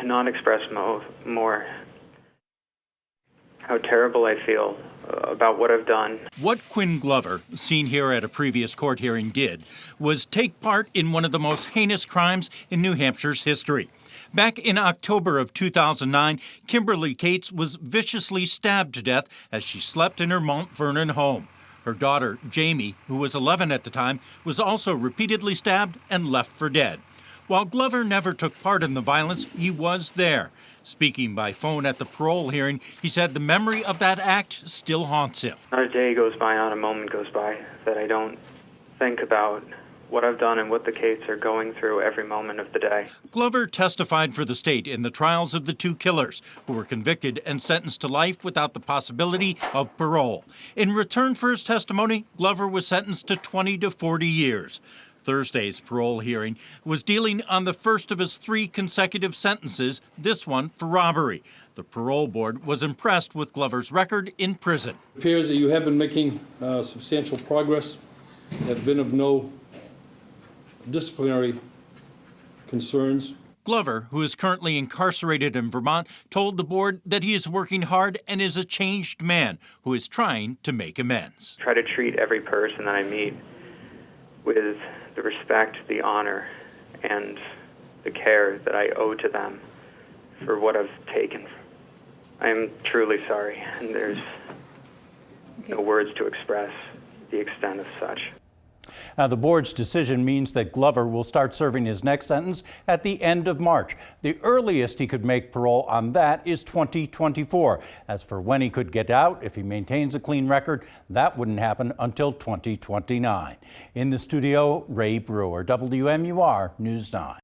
cannot express more how terrible I feel about what I've done. What Quinn Glover, seen here at a previous court hearing, did was take part in one of the most heinous crimes in New Hampshire's history. Back in October of 2009, Kimberly Cates was viciously stabbed to death as she slept in her Mount Vernon home. Her daughter, Jamie, who was 11 at the time, was also repeatedly stabbed and left for dead. While Glover never took part in the violence, he was there. Speaking by phone at the parole hearing, he said the memory of that act still haunts him. Not a day goes by, not a moment goes by that I don't think about what I've done and what the Cates are going through every moment of the day. Glover testified for the state in the trials of the two killers, who were convicted and sentenced to life without the possibility of parole. In return for his testimony, Glover was sentenced to 20 to 40 years. Thursday's parole hearing was dealing on the first of his 3 consecutive sentences, this one for robbery. The parole board was impressed with Glover's record in prison. It appears that you have been making substantial progress, have been of no disciplinary concerns. Glover, who is currently incarcerated in Vermont, told the board that he is working hard and is a changed man who is trying to make amends. Try to treat every person that I meet with the respect, the honor, and the care that I owe to them for what I've taken. I am truly sorry, and there's no words to express the extent of such. Now, the board's decision means that Glover will start serving his next sentence at the end of March. The earliest he could make parole on that is 2024. As for when he could get out, if he maintains a clean record, that wouldn't happen until 2029. In the studio, Ray Brewer, WMUR News 9.